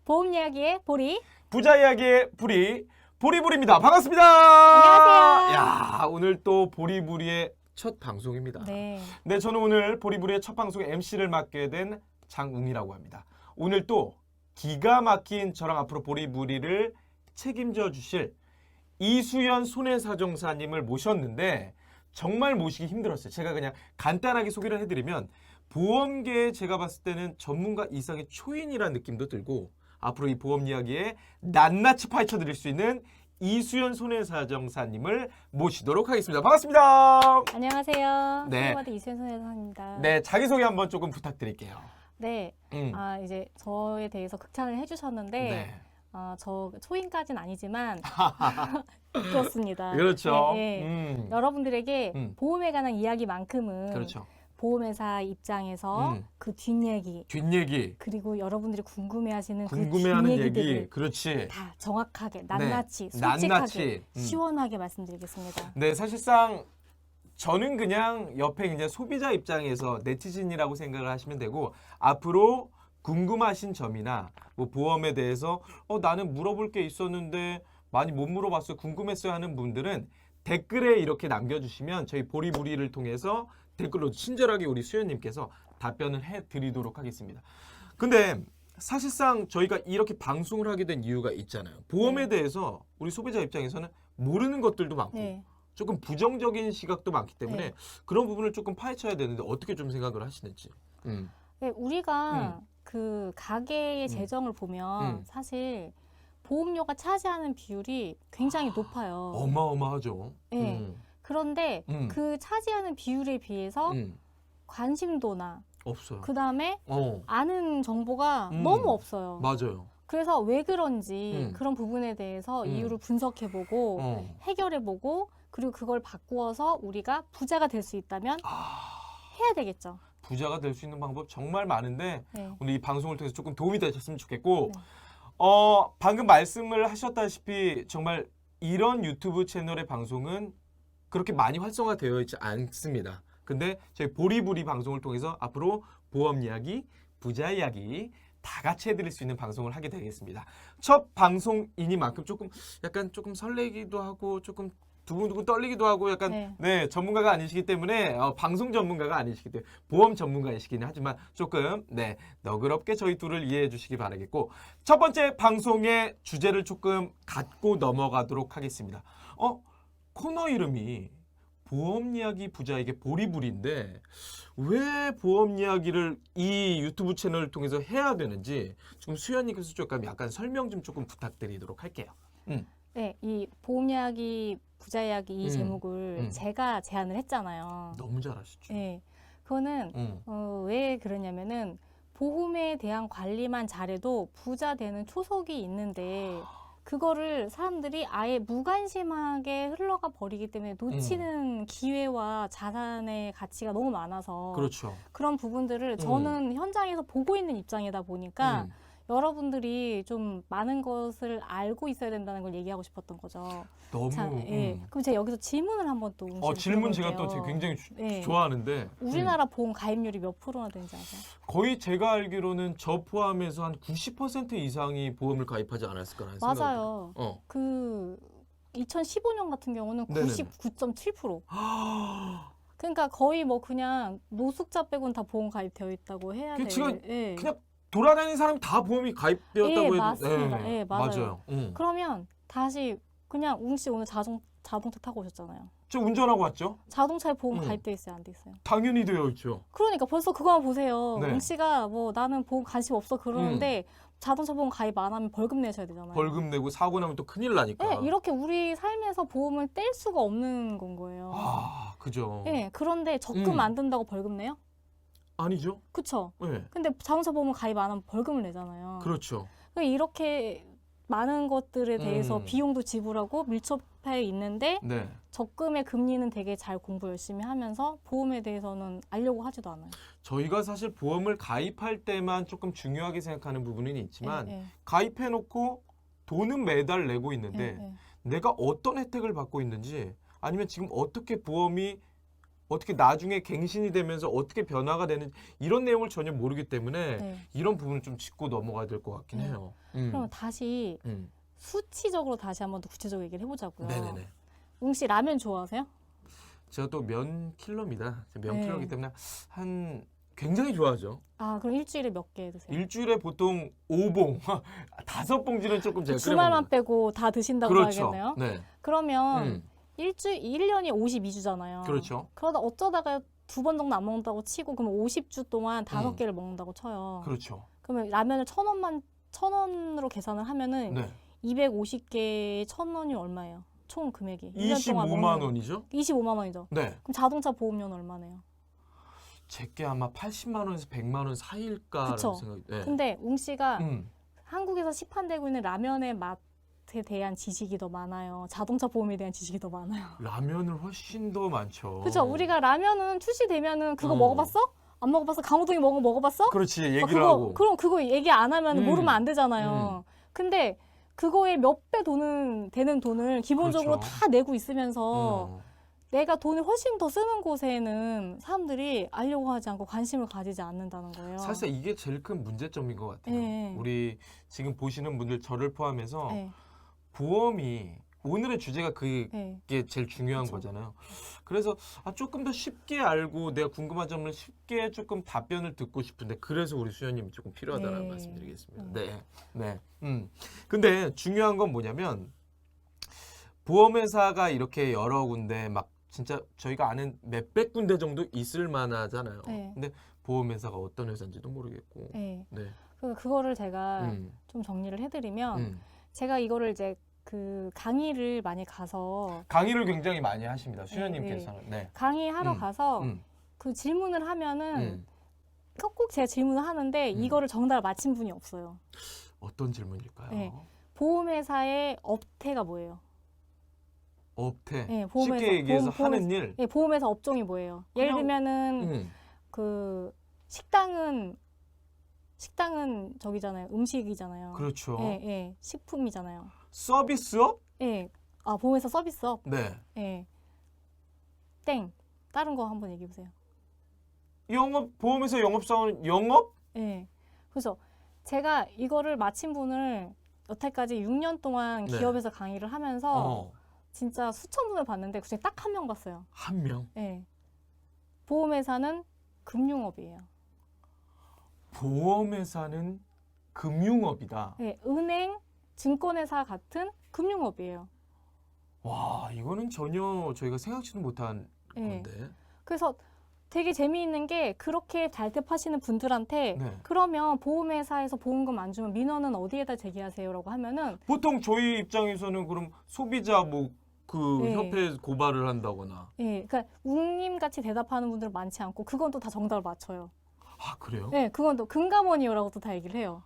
보험 이야기의 보리. 부자 이야기의 부리 보리부리입니다. 반갑습니다. 안녕하세요. 야, 오늘 또 보리부리의 첫 방송입니다. 네. 네, 저는 오늘 보리부리의 첫 방송의 MC를 맡게 된 장웅이라고 합니다. 오늘 또 기가 막힌 저랑 앞으로 보리부리를 책임져 주실 이수연 손해사정사님을 모셨는데 정말 모시기 힘들었어요. 제가 그냥 간단하게 소개를 해드리면 보험계에 제가 봤을 때는 전문가 이상의 초인이라는 느낌도 들고 앞으로 이 보험 이야기에 낱낱이 파헤쳐 드릴 수 있는 이수연 손해사정사님을 모시도록 하겠습니다. 반갑습니다. 안녕하세요. 네. 소바디 이수연 선생님입니다. 네, 자기소개 한번 조금 부탁드릴게요. 네. 이제 저에 대해서 극찬을 해주셨는데, 네. 저 초인까지는 아니지만 그렇습니다. 그렇죠. 네, 네. 여러분들에게 보험에 관한 이야기만큼은 그렇죠. 보험회사 입장에서 그 뒷얘기, 뒷얘기, 그리고 여러분들이 궁금해하시는 궁금해하는 그 얘기, 뒷얘기들을 그렇지. 다 정확하게, 낱낱이, 네, 솔직하게, 낱낱이. 시원하게 말씀드리겠습니다. 네, 사실상 저는 그냥 옆에 그냥 소비자 입장에서 네티즌이라고 생각을 하시면 되고 앞으로 궁금하신 점이나 뭐 보험에 대해서 나는 물어볼 게 있었는데 많이 못 물어봤어요, 궁금했어요 하는 분들은 댓글에 이렇게 남겨주시면 저희 보리부리를 통해서 댓글로 친절하게 우리 수연님께서 답변을 해드리도록 하겠습니다. 근데 사실상 저희가 이렇게 방송을 하게 된 이유가 있잖아요. 보험에 네. 대해서 우리 소비자 입장에서는 모르는 것들도 많고 네. 조금 부정적인 시각도 많기 때문에 네. 그런 부분을 조금 파헤쳐야 되는데 어떻게 좀 생각을 하시는지. 네, 우리가 그 가계의 재정을 보면 사실 보험료가 차지하는 비율이 굉장히 높아요. 어마어마하죠. 네. 그런데 음. 그 차지하는 비율에 비해서 관심도나 없어요. 그 다음에 아는 정보가 음. 너무 없어요. 맞아요. 그래서 왜 그런지 그런 부분에 대해서 이유를 분석해보고 해결해보고 그리고 그걸 바꾸어서 우리가 부자가 될 수 있다면 해야 되겠죠. 부자가 될 수 있는 방법 정말 많은데 네. 오늘 이 방송을 통해서 조금 도움이 되셨으면 좋겠고 네. 방금 말씀을 하셨다시피 정말 이런 유튜브 채널의 방송은 그렇게 많이 활성화되어 있지 않습니다. 근데 저희 보리부리 방송을 통해서 앞으로 보험 이야기, 부자 이야기 다 같이 해드릴 수 있는 방송을 하게 되겠습니다. 첫 방송이니만큼 약간 조금 설레기도 하고 조금 두근두근 떨리기도 하고 약간 네, 전문가가 아니시기 때문에 방송 전문가가 아니시기 때문에 보험 전문가이시긴 하지만 조금 너그럽게 저희 둘을 이해해 주시기 바라겠고 첫 번째 방송의 주제를 조금 갖고 넘어가도록 하겠습니다. 코너 이름이 보험 이야기 부자에게 보리부리인데 왜 보험 이야기를 이 유튜브 채널을 통해서 해야 되는지 지금 수연님께서 조금 약간 설명 좀 조금 부탁드리도록 할게요. 네, 이 보험 이야기, 부자 이야기 이 제목을 제가 제안을 했잖아요. 너무 잘하시죠. 네, 그거는 왜 그러냐면은 보험에 대한 관리만 잘해도 부자 되는 초석이 있는데 그거를 사람들이 아예 무관심하게 흘러가 버리기 때문에 놓치는 기회와 자산의 가치가 너무 많아서 그렇죠. 그런 부분들을 저는 현장에서 보고 있는 입장이다 보니까 여러분들이 좀 많은 것을 알고 있어야 된다는 걸 얘기하고 싶었던 거죠. 너무. 자, 그럼 제가 여기서 질문을 한번 또 질문 제가 또 들어볼게요. 굉장히 좋아하는데 우리나라 보험 가입률이 몇 프로나 되는지 아세요? 거의 제가 알기로는 저 포함해서 한 90% 이상이 보험을 가입하지 않았을 거라는 생각이 맞아요. 들어요. 그 2015년 같은 경우는 네네네. 99.7%. 그러니까 거의 뭐 그냥 노숙자 빼고는 다 보험 가입되어 있다고 해야 돼요. 지금 그냥 돌아다니는 사람이 다 보험이 가입되었다고 해도 맞습니다. 맞아요. 맞아요. 그러면 다시 그냥 웅 씨 오늘 자동차 타고 오셨잖아요. 저 운전하고 왔죠? 자동차에 보험 가입돼 있어요, 안 돼 있어요? 당연히 되어 있죠. 그러니까 벌써 그거만 보세요. 네. 웅 씨가 뭐 나는 보험 관심 없어 그러는데 자동차 보험 가입 안 하면 벌금 내셔야 되잖아요. 벌금 내고 사고 나면 또 큰일 나니까. 네, 이렇게 우리 삶에서 보험을 뗄 수가 없는 건 거예요. 그죠. 네, 그런데 적금 안 든다고 벌금 내요? 아니죠. 그쵸? 네. 근데 자동차 보험을 가입 안 하면 벌금을 내잖아요. 그렇죠. 그러니까 이렇게 많은 것들에 대해서 비용도 지불하고 밀접해 있는데 적금의 금리는 되게 잘 공부 열심히 하면서 보험에 대해서는 알려고 하지도 않아요. 저희가 사실 보험을 가입할 때만 조금 중요하게 생각하는 부분은 있지만 가입해놓고 돈은 매달 내고 있는데 내가 어떤 혜택을 받고 있는지 아니면 지금 어떻게 보험이 어떻게 나중에 갱신이 되면서 어떻게 변화가 되는지 이런 내용을 전혀 모르기 때문에 네. 이런 부분을 좀 짚고 넘어가야 될 것 같긴 네. 해요. 그럼 다시 수치적으로 다시 한번 더 구체적으로 얘기를 해보자고요. 네네네. 웅 씨 라면 좋아하세요? 제가 또 면 킬러입니다. 면 네. 킬러이기 때문에 한 굉장히 좋아하죠. 아 그럼 일주일에 몇 개 드세요? 일주일에 보통 5봉, 5봉지는 조금 제가 주말만 끓여 빼고 다 드신다고 그렇죠. 하겠네요. 네. 그러면 1년이 52주잖아요. 그렇죠. 그러다 어쩌다가 2번 정도 안 먹는다고 치고 그럼 50주 동안 5개를 먹는다고 쳐요. 그렇죠. 그러면 라면을 1,000원으로 계산을 하면은 네. 250개에 1,000원이 얼마예요? 총 금액이. 1년 동안 25만 먹는 원이죠? 25만 원이죠. 네. 그럼 자동차 보험료는 얼마네요? 제게 아마 80만 원에서 100만 원 사이일까라는 그쵸. 생각이. 네. 근데 웅 씨가 음. 한국에서 시판되고 있는 라면의 맛에 대한 지식이 더 많아요. 자동차 보험에 대한 지식이 더 많아요. 라면을 훨씬 더 많죠. 그렇죠. 우리가 라면은 출시되면은 그거 어. 먹어봤어? 안 먹어봤어? 강호동이 먹어봤어? 그렇지 막 얘기를 그거, 하고. 그럼 그거 얘기 안 하면 음. 모르면 안 되잖아요. 근데 그거에 몇 배 되는 돈을 기본적으로 그렇죠. 다 내고 있으면서 어. 내가 돈을 훨씬 더 쓰는 곳에는 사람들이 알려고 하지 않고 관심을 가지지 않는다는 거예요. 사실 이게 제일 큰 문제점인 것 같아요. 네. 우리 지금 보시는 분들 저를 포함해서 네, 보험이 오늘의 주제가 그게 네. 제일 중요한 그쵸. 거잖아요. 그래서 조금 더 쉽게 알고 내가 궁금한 점을 쉽게 조금 답변을 듣고 싶은데 그래서 우리 수연님이 조금 필요하다는 네. 말씀드리겠습니다. 네, 네. 근데 중요한 건 뭐냐면 보험회사가 이렇게 여러 군데 막 진짜 저희가 아는 몇백 군데 정도 있을 만하잖아요. 네. 근데 보험회사가 어떤 회사인지도 모르겠고. 네. 네. 그거를 제가 음, 좀 정리를 해드리면 음. 제가 이거를 이제 그 강의를 많이 가서 강의를 굉장히 많이 하십니다. 수연님께서는. 네. 강의하러 가서 음, 그 질문을 하면은 음. 꼭 제가 질문을 하는데 이거를 정답을 맞힌 분이 없어요. 어떤 질문일까요? 네. 보험회사의 업태가 뭐예요? 업태. 네, 보험회사, 쉽게 얘기해서 보험- 하는 일. 네, 보험회사 업종이 뭐예요? 예를 그냥- 들면은 음. 그 식당은 저기잖아요. 음식이잖아요. 그렇죠. 예, 예. 식품이잖아요. 서비스업? 예. 아, 보험회사 서비스업. 네. 예. 땡. 다른 거 한번 얘기해 보세요. 영업 보험회사 영업사원 영업? 예. 그래서 제가 이거를 마친 분을 여태까지 6년 동안 네. 기업에서 강의를 하면서 어. 진짜 수천 분을 봤는데 그중에 딱 한 명 봤어요. 한 명. 예. 보험회사는 금융업이에요. 보험회사는 금융업이다. 예. 은행, 증권회사 같은 금융업이에요. 와, 이거는 전혀 저희가 생각지도 못한 예. 건데. 그래서 되게 재미있는 게 그렇게 발급하시는 분들한테 네. 그러면 보험회사에서 보험금 안 주면 민원은 어디에다 제기하세요라고 하면은 보통 저희 입장에서는 그럼 소비자 뭐 그 네. 협회에 고발을 한다거나. 예, 그러니까 웅님 같이 대답하는 분들은 많지 않고 그건 또 다 정답을 맞춰요. 아, 그래요? 예, 그건 또 금감원이요라고 또 다 얘기를 해요.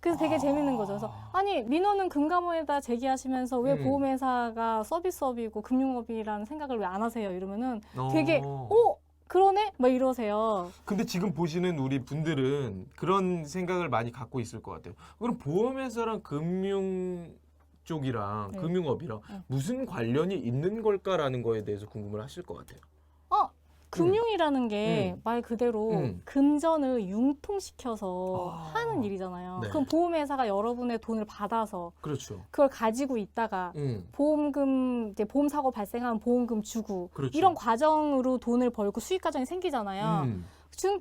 그래서 되게 재밌는 거죠. 그래서 아니 민원은 금감원에다 제기하시면서 왜 보험회사가 서비스업이고 금융업이라는 생각을 왜 안 하세요? 이러면은 되게 그러네? 막 이러세요. 근데 지금 보시는 우리 분들은 그런 생각을 많이 갖고 있을 것 같아요. 그럼 보험회사랑 금융 쪽이랑 네. 금융업이랑 네. 무슨 관련이 있는 걸까라는 거에 대해서 궁금을 하실 것 같아요. 금융이라는 게 말 그대로 금전을 융통시켜서 하는 일이잖아요. 네. 그럼 보험회사가 여러분의 돈을 받아서 그렇죠. 그걸 가지고 있다가 보험금 이제 보험 사고 발생하면 보험금 주고 그렇죠. 이런 과정으로 돈을 벌고 수익 과정이 생기잖아요.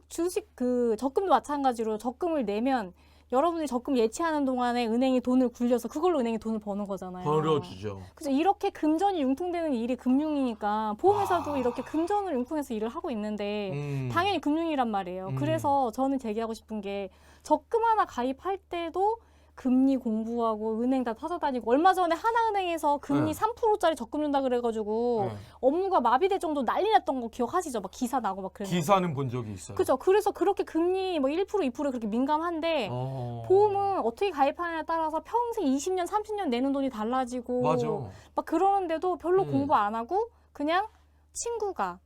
주식 그 적금도 마찬가지로 적금을 내면 여러분이 적금 예치하는 동안에 은행이 돈을 굴려서 그걸로 은행이 돈을 버는 거잖아요. 벌어주죠. 그래서 이렇게 금전이 융통되는 일이 금융이니까 보험회사도 이렇게 금전을 융통해서 일을 하고 있는데 당연히 금융이란 말이에요. 그래서 저는 제기하고 싶은 게 적금 하나 가입할 때도 금리 공부하고 은행 다 찾아다니고 얼마 전에 하나은행에서 금리 3%짜리 적금 준다 그래가지고 업무가 마비될 정도 난리 났던 거 기억하시죠? 막 기사 나고 막 그랬는데. 기사는 본 적이 있어요. 그죠. 그래서 그렇게 금리 뭐 1%, 2% 그렇게 민감한데 보험은 어떻게 가입하느냐에 따라서 평생 20년, 30년 내는 돈이 달라지고 맞아. 막 그러는데도 별로 공부 안 하고 그냥 친구가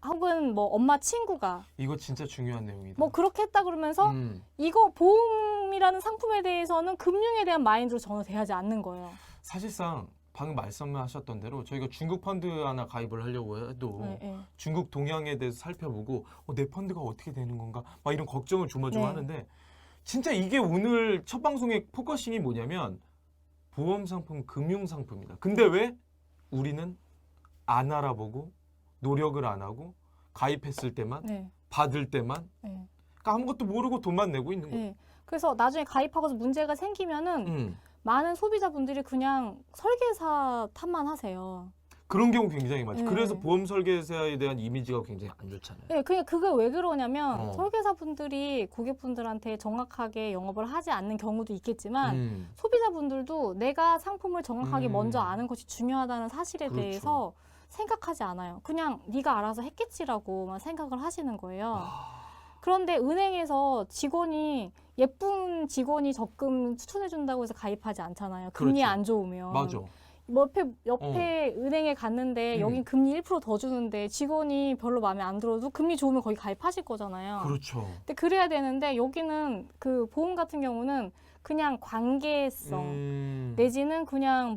혹은 뭐 엄마 친구가 이거 진짜 중요한 내용이다. 뭐 그렇게 했다 그러면서 이거 보험이라는 상품에 대해서는 금융에 대한 마인드로 전혀 대하지 않는 거예요. 사실상 방금 말씀하셨던 대로 저희가 중국 펀드 하나 가입을 하려고 해도 네, 네. 중국 동향에 대해서 살펴보고 내 펀드가 어떻게 되는 건가 막 이런 걱정을 조마조마하는데 진짜 이게 오늘 첫 방송의 포커싱이 뭐냐면 보험 상품, 금융 상품이다. 근데 왜 우리는 안 알아보고 노력을 안 하고 가입했을 때만 네. 받을 때만 네. 그러니까 아무것도 모르고 돈만 내고 있는 거예요. 네. 그래서 나중에 가입하고서 문제가 생기면은 많은 소비자분들이 그냥 설계사 탓만 하세요. 그런 경우 굉장히 많죠. 네. 그래서 보험 설계사에 대한 이미지가 굉장히 안 좋잖아요. 네, 그냥 그게 왜 그러냐면 어. 설계사분들이 고객분들한테 정확하게 영업을 하지 않는 경우도 있겠지만 음. 소비자분들도 내가 상품을 정확하게 음. 먼저 아는 것이 중요하다는 사실에 그렇죠. 대해서 생각하지 않아요. 그냥 네가 알아서 했겠지라고만 생각을 하시는 거예요. 아. 그런데 은행에서 직원이 예쁜 직원이 적금 추천해준다고 해서 가입하지 않잖아요. 금리 그렇죠. 안 좋으면. 맞아. 뭐 옆에 은행에 갔는데 음. 여긴 금리 1% 더 주는데 직원이 별로 마음에 안 들어도 금리 좋으면 거기 가입하실 거잖아요. 그렇죠. 근데 그래야 되는데 여기는 그 보험 같은 경우는 그냥 관계성 내지는 그냥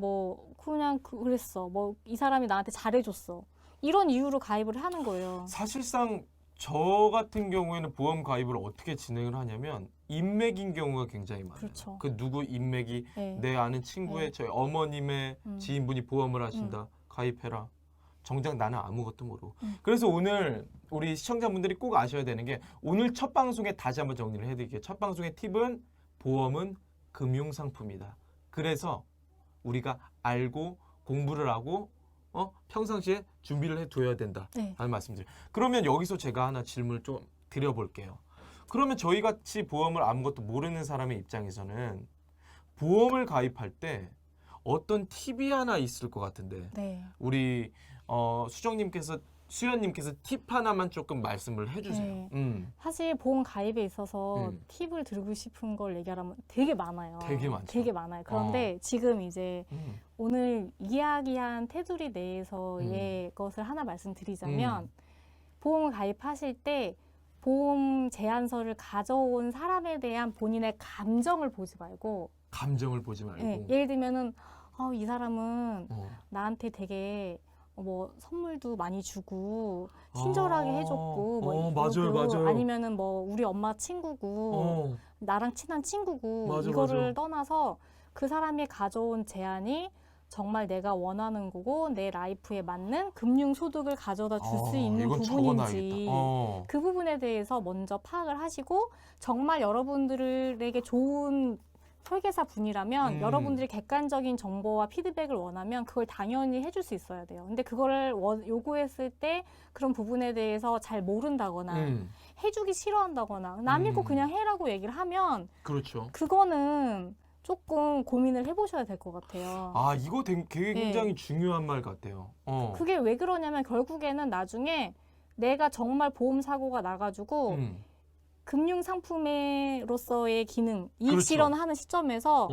그랬어. 뭐 이 사람이 나한테 잘해줬어. 이런 이유로 가입을 하는 거예요. 사실상 저 같은 경우에는 보험 가입을 어떻게 진행을 하냐면 인맥인 경우가 굉장히 많아요. 그렇죠. 그 누구 인맥이 네. 내 아는 친구의 네. 저희 어머님의 지인분이 보험을 하신다. 가입해라. 정작 나는 아무것도 모르고. 그래서 오늘 우리 시청자분들이 꼭 아셔야 되는 게 오늘 첫 방송에 다시 한번 정리를 해드릴게요. 첫 방송의 팁은 보험은 금융상품이다. 그래서 우리가 알고 공부를 하고 평상시에 준비를 해둬야 된다. 네. 라는 말씀드려요. 그러면 여기서 제가 하나 질문을 좀 드려볼게요. 그러면 저희 같이 보험을 아무것도 모르는 사람의 입장에서는 보험을 가입할 때 어떤 팁이 하나 있을 것 같은데 네. 우리 수연님께서 팁 하나만 조금 말씀을 해주세요. 네. 사실 보험 가입에 있어서 팁을 드리고 싶은 걸 얘기하면 되게 많아요. 되게 많죠. 되게 많아요. 그런데 지금 이제 오늘 이야기한 테두리 내에서의 것을 하나 말씀드리자면 보험을 가입하실 때 보험 제안서를 가져온 사람에 대한 본인의 감정을 보지 말고 감정을 보지 말고 네, 예를 들면은 이 사람은 나한테 되게 뭐 선물도 많이 주고 친절하게 해줬고 뭐 맞아요. 아니면은 뭐 우리 엄마 친구고 나랑 친한 친구고 이거를 떠나서 그 사람이 가져온 제안이 정말 내가 원하는 거고 내 라이프에 맞는 금융 소득을 가져다 줄 수 있는 부분인지 그 부분에 대해서 먼저 파악을 하시고 정말 여러분들에게 좋은 설계사 분이라면 여러분들이 객관적인 정보와 피드백을 원하면 그걸 당연히 해줄 수 있어야 돼요. 근데 그거를 요구했을 때 그런 부분에 대해서 잘 모른다거나 해주기 싫어한다거나 남 믿고 그냥 해라고 얘기를 하면 그렇죠. 그거는 조금 고민을 해보셔야 될 것 같아요. 이거 굉장히 중요한 말 같아요. 그게 왜 그러냐면 결국에는 나중에 내가 정말 보험 사고가 나가지고 금융 상품으로서의 기능, 이익 실현하는 시점에서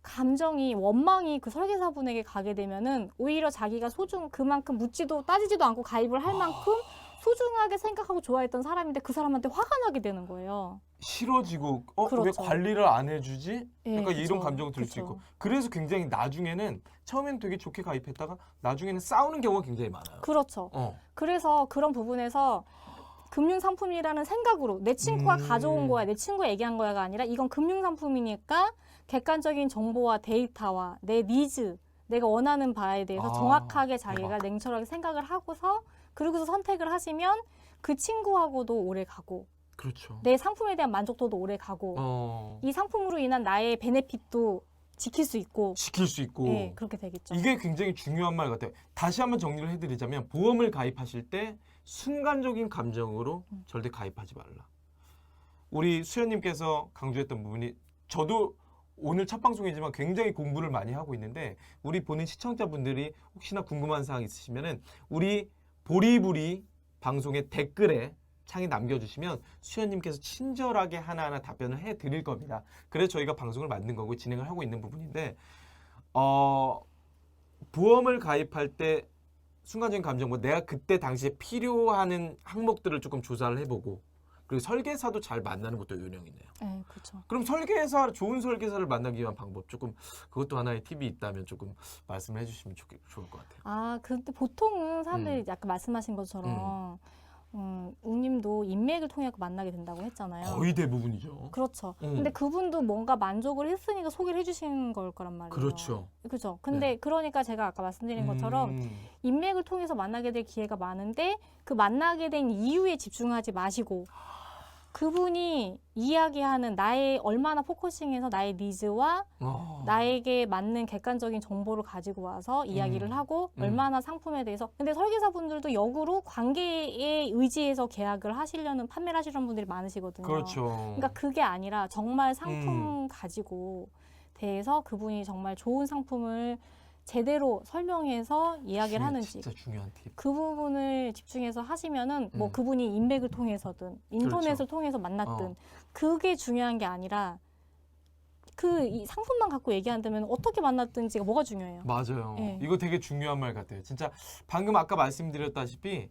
감정이 원망이 그 설계사분에게 가게 되면은 오히려 자기가 그만큼 묻지도 따지지도 않고 가입을 할 만큼 소중하게 생각하고 좋아했던 사람인데 그 사람한테 화가 나게 되는 거예요. 싫어지고 그렇죠. 왜 관리를 안 해주지? 네, 약간 그쵸, 이런 감정을 들 수 있고 그래서 굉장히 나중에는 처음에는 되게 좋게 가입했다가 나중에는 싸우는 경우가 굉장히 많아요. 그렇죠. 그래서 그런 부분에서 금융상품이라는 생각으로 내 친구가 가져온 거야, 내 친구가 얘기한 거야가 아니라 이건 금융상품이니까 객관적인 정보와 데이터와 내 니즈, 내가 원하는 바에 대해서 정확하게 자기가 냉철하게 생각을 하고서 그러고서 선택을 하시면 그 친구하고도 오래 가고 그렇죠. 내 상품에 대한 만족도도 오래 가고 이 상품으로 인한 나의 베네핏도 지킬 수 있고 네, 그렇게 되겠죠. 이게 굉장히 중요한 말 같아요. 다시 한번 정리를 해드리자면 보험을 가입하실 때 순간적인 감정으로 절대 가입하지 말라. 우리 수연님께서 강조했던 부분이 저도 오늘 첫 방송이지만 굉장히 공부를 많이 하고 있는데 우리 보는 시청자분들이 혹시나 궁금한 사항 있으시면은 우리 보리부리 방송의 댓글에 창에 남겨주시면 수연님께서 친절하게 하나하나 답변을 해드릴 겁니다. 그래서 저희가 방송을 만든 거고 진행을 하고 있는 부분인데 보험을 가입할 때 순간적인 감정, 내가 그때 당시에 필요하는 항목들을 조금 조사를 해보고 그리고 설계사도 잘 만나는 것도 요령이네요. 네, 그렇죠. 그럼 좋은 설계사를 만나기 위한 방법 조금 그것도 하나의 팁이 있다면 조금 말씀해 주시면 좋을 것 같아요. 아, 근데 보통은 사람들이 아까 말씀하신 것처럼 웅님도 인맥을 통해 만나게 된다고 했잖아요. 거의 대부분이죠. 그렇죠. 근데 그분도 뭔가 만족을 했으니까 소개를 해주신 걸 거란 말이에요. 그렇죠. 그렇죠. 근데 그러니까 제가 아까 말씀드린 것처럼 인맥을 통해서 만나게 될 기회가 많은데 그 만나게 된 이유에 집중하지 마시고 그분이 이야기하는 나의 얼마나 포커싱해서 나의 니즈와 나에게 맞는 객관적인 정보를 가지고 와서 이야기를 하고 얼마나 상품에 대해서 근데 설계사분들도 역으로 관계에 의지해서 계약을 하시려는 판매를 하시려는 분들이 많으시거든요. 그렇죠. 그러니까 그게 아니라 정말 상품 가지고 대해서 그분이 정말 좋은 상품을 제대로 설명해서 이야기를 하는지 진짜 중요한 팁. 그 부분을 집중해서 하시면은 뭐 그분이 인맥을 통해서든 인터넷을 그렇죠. 통해서 만났든 그게 중요한 게 아니라 이 상품만 갖고 얘기한다면 어떻게 만났든지가 뭐가 중요해요. 맞아요. 네. 이거 되게 중요한 말 같아요. 진짜 방금 아까 말씀드렸다시피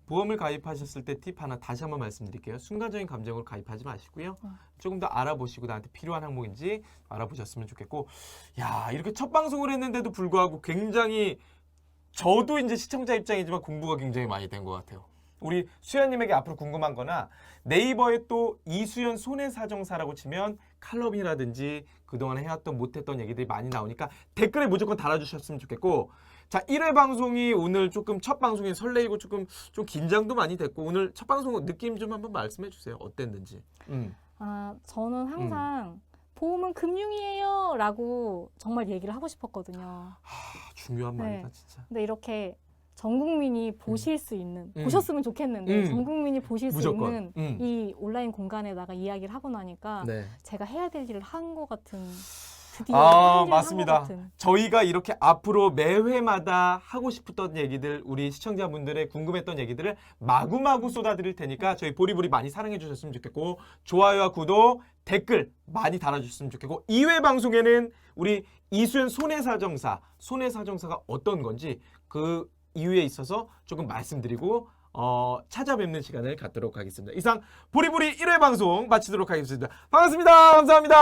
보험을 가입하셨을 때 팁 하나 다시 한번 말씀드릴게요. 순간적인 감정으로 가입하지 마시고요. 조금 더 알아보시고 나한테 필요한 항목인지 알아보셨으면 좋겠고 야 이렇게 첫 방송을 했는데도 불구하고 굉장히 저도 이제 시청자 입장이지만 공부가 굉장히 많이 된 것 같아요. 우리 수연님에게 앞으로 궁금한 거나 네이버에 또 이수연 손해사정사라고 치면 칼럼이라든지 그동안 해왔던 못했던 얘기들이 많이 나오니까 댓글에 무조건 달아주셨으면 좋겠고 자 1회 방송이 오늘 조금 첫 방송이 설레이고 조금 좀 긴장도 많이 됐고 오늘 첫 방송 느낌 좀 한번 말씀해 주세요. 어땠는지. 아, 저는 항상 보험은 금융이에요 라고 정말 얘기를 하고 싶었거든요. 중요한 말이다 진짜. 근데 이렇게 전 국민이 보실 수 있는 보셨으면 좋겠는데 전 국민이 보실 무조건. 수 있는 이 온라인 공간에다가 이야기를 하고 나니까 네. 제가 해야 될 일을 한 것 같은 드디어 할 일을 맞습니다. 한 것 같은. 저희가 이렇게 앞으로 매회마다 하고 싶었던 얘기들 우리 시청자분들의 궁금했던 얘기들을 마구마구 쏟아드릴 테니까 저희 보리보리 많이 사랑해 주셨으면 좋겠고 좋아요와 구독 댓글 많이 달아주셨으면 좋겠고 2회 방송에는 우리 이수연 손해사정사가 어떤 건지 그 이유에 있어서 조금 말씀드리고 찾아뵙는 시간을 갖도록 하겠습니다. 이상 보리보리 1회 방송 마치도록 하겠습니다. 반갑습니다. 감사합니다.